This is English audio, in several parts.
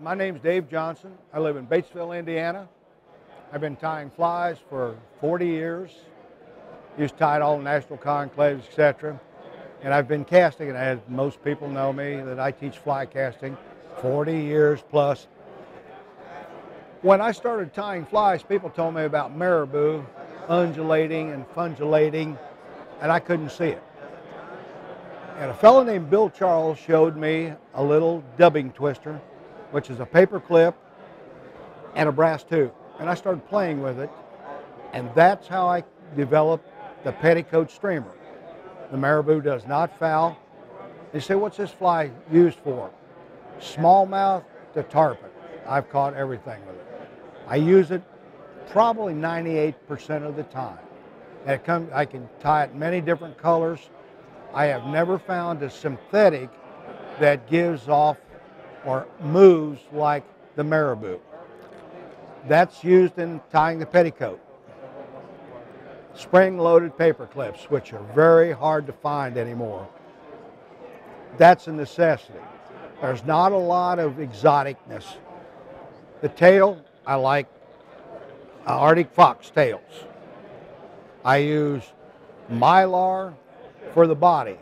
My name's Dave Johnson. I live in Batesville, Indiana. I've been tying flies for 40 years. Used to tie at all national conclaves, etc. And I've been casting, and as most people know me, that I teach fly casting 40 years plus. When I started tying flies, people told me about marabou undulating and fundulating, and I couldn't see it. And a fellow named Bill Charles showed me a little dubbing twister, which is a paper clip and a brass tube. And I started playing with it, and that's how I developed the Petticoat Streamer. The marabou does not foul. You say, what's this fly used for? Smallmouth to tarpon. I've caught everything with it. I use it probably 98% of the time. And I can tie it many different colors. I have never found a synthetic that gives off or moves like the marabou. That's used in tying the petticoat. Spring-loaded paper clips, which are very hard to find anymore. That's a necessity. There's not a lot of exoticness. The tail, I like Arctic fox tails. I use mylar for the body,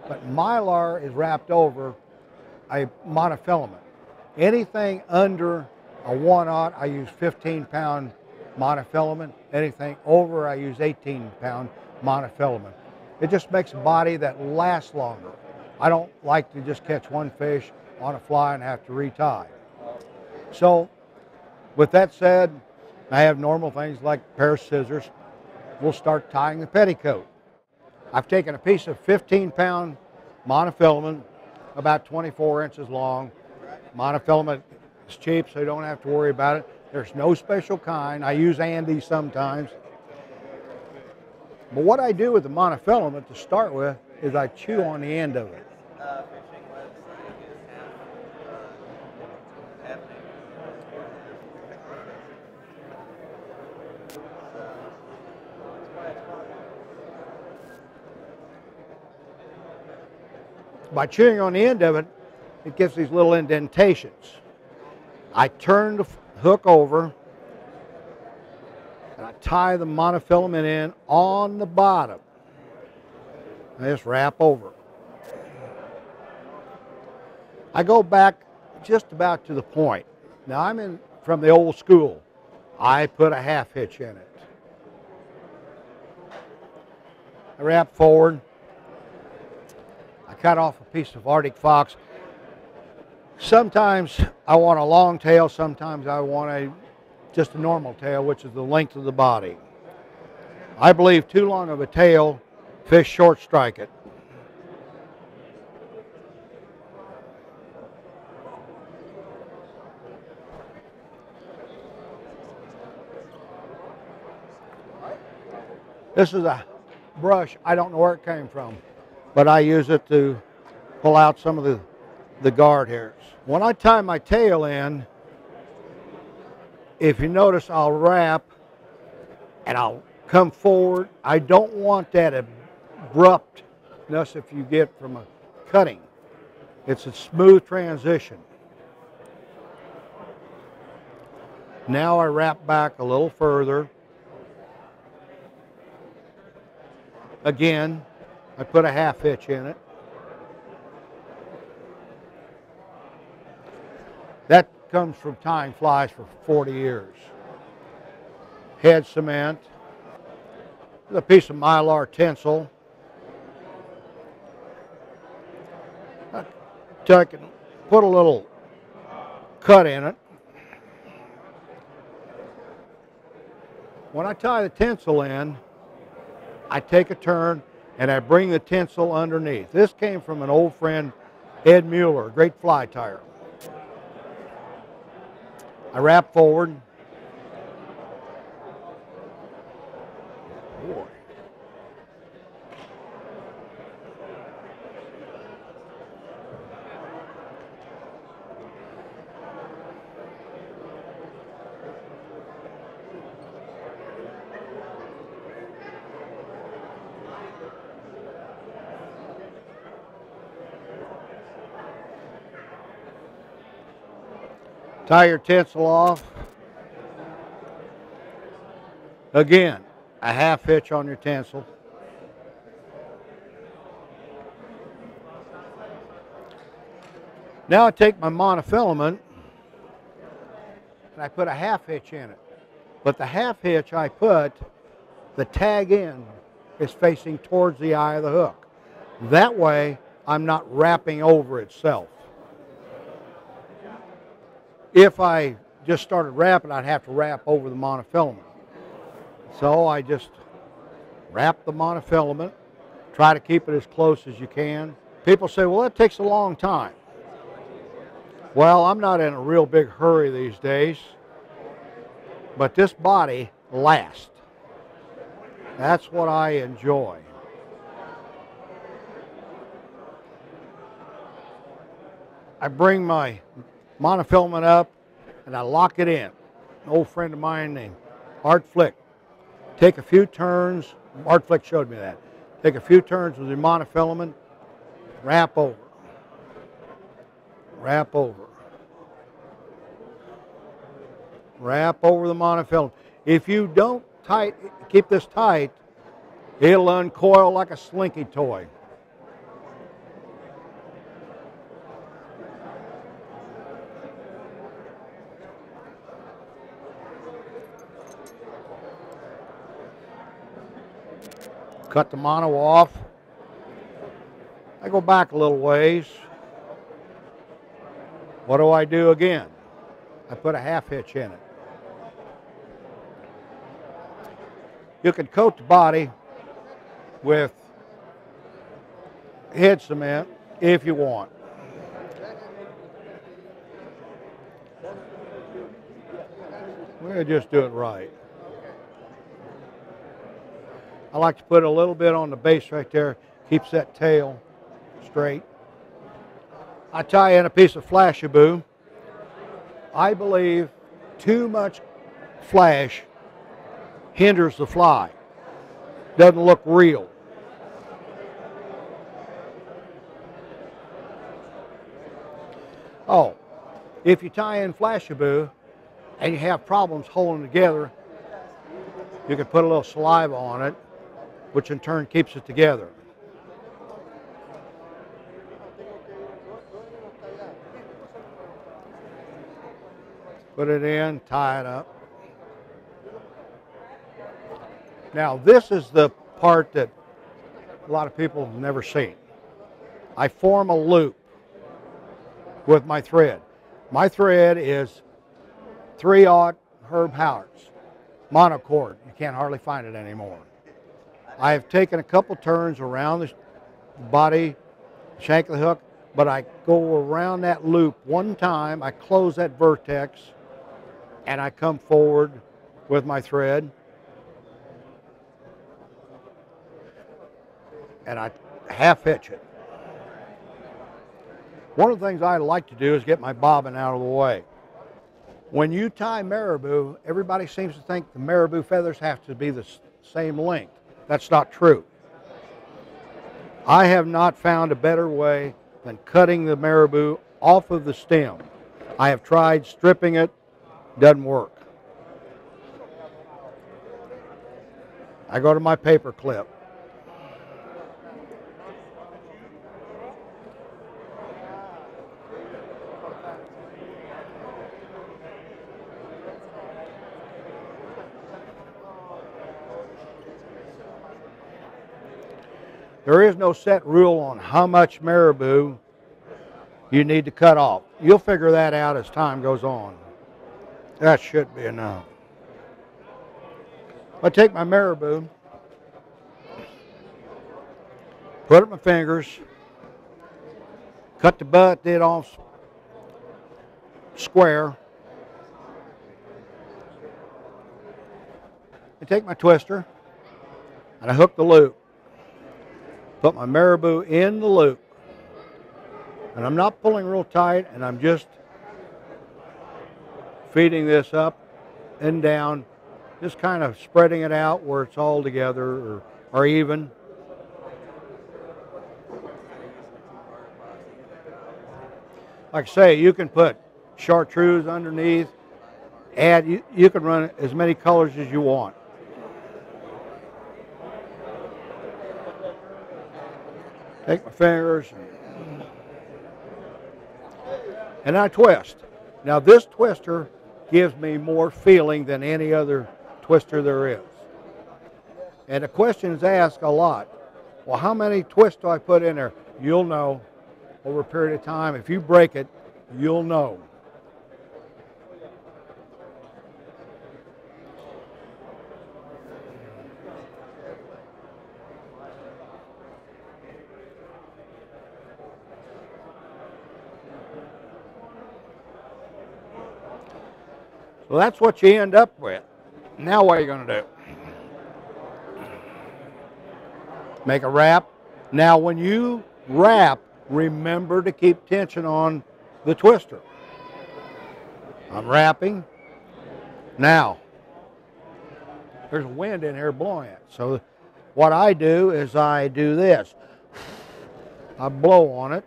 but mylar is wrapped over a monofilament. Anything under a 1/0, I use 15-pound monofilament. Anything over, I use 18-pound monofilament. It just makes a body that lasts longer. I don't like to just catch one fish on a fly and have to retie. So, with that said, I have normal things like a pair of scissors. We'll start tying the petticoat. I've taken a piece of 15-pound monofilament, about 24 inches long. Monofilament is cheap, so you don't have to worry about it. There's no special kind. I use Andy sometimes. But what I do with the monofilament to start with is I chew on the end of it. By chewing on the end of it, it gives these little indentations. I turn the hook over and I tie the monofilament in on the bottom. I just wrap over. I go back just about to the point. Now I'm from the old school. I put a half hitch in it. I wrap forward. I cut off a piece of Arctic fox. Sometimes I want a long tail, sometimes I want just a normal tail, which is the length of the body. I believe too long of a tail, fish short strike it. This is a brush, I don't know where it came from, but I use it to pull out some of the guard hairs. When I tie my tail in, if you notice, I'll wrap and I'll come forward. I don't want that abruptness if you get from a cutting. It's a smooth transition. Now I wrap back a little further. Again, I put a half hitch in it. That comes from tying flies for 40 years. Head cement, a piece of mylar tinsel. I can put a little cut in it. When I tie the tinsel in, I take a turn and I bring the tinsel underneath. This came from an old friend, Ed Mueller, a great fly tyer. I wrap forward. Boy. Tie your tinsel off. Again, a half hitch on your tinsel. Now I take my monofilament and I put a half hitch in it. But the half hitch I put, the tag end is facing towards the eye of the hook. That way, I'm not wrapping over itself. If I just started wrapping, I'd have to wrap over the monofilament. So I just wrap the monofilament, try to keep it as close as you can. People say, well, that takes a long time. Well, I'm not in a real big hurry these days, but this body lasts. That's what I enjoy. I bring my monofilament up and I lock it in. An old friend of mine named Art Flick. Take a few turns. Art Flick showed me that. Take a few turns with your monofilament, wrap over, wrap over, wrap over the monofilament. If you don't keep this tight, it'll uncoil like a slinky toy. Cut the mono off. I go back a little ways. What do I do again? I put a half hitch in it. You can coat the body with head cement if you want. We'll just do it right. I like to put a little bit on the base right there, keeps that tail straight. I tie in a piece of flashaboo. I believe too much flash hinders the fly. Doesn't look real. Oh, if you tie in flashaboo and you have problems holding it together, you can put a little saliva on it, which in turn keeps it together. Put it in, tie it up. Now this is the part that a lot of people have never seen. I form a loop with my thread. My thread is 3/0 Herb Howard's monocord. You can't hardly find it anymore. I have taken a couple turns around the body, shank of the hook, but I go around that loop one time, I close that vertex, and I come forward with my thread, and I half hitch it. One of the things I like to do is get my bobbin out of the way. When you tie marabou, everybody seems to think the marabou feathers have to be the same length. That's not true. I have not found a better way than cutting the marabou off of the stem. I have tried stripping it, doesn't work. I go to my paper clip. There is no set rule on how much marabou you need to cut off. You'll figure that out as time goes on. That should be enough. I take my marabou, put it in my fingers, cut the butt end off square, I take my twister and I hook the loop. Put my marabou in the loop, and I'm not pulling real tight, and I'm just feeding this up and down, just kind of spreading it out where it's all together or even. Like I say, you can put chartreuse underneath. You can run as many colors as you want. Take my fingers and I twist. Now this twister gives me more feeling than any other twister there is. And the question is asked a lot. Well, how many twists do I put in there? You'll know over a period of time. If you break it, you'll know. So that's what you end up with. Now what are you going to do? Make a wrap. Now when you wrap, remember to keep tension on the twister. I'm wrapping. Now, there's wind in here blowing it. So what I do is I do this. I blow on it.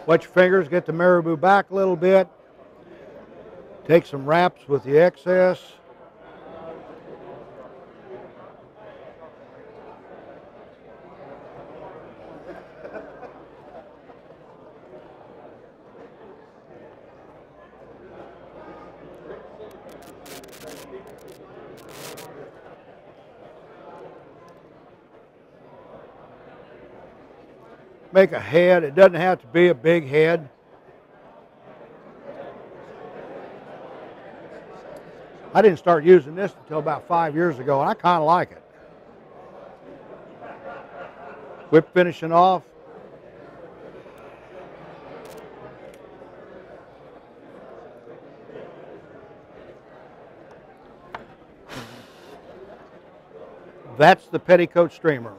Let your fingers get the marabou back a little bit. Take some wraps with the excess. Make a head. It doesn't have to be a big head. I didn't start using this until about 5 years ago, and I kind of like it. Whip finishing off. That's the Petticoat Streamer.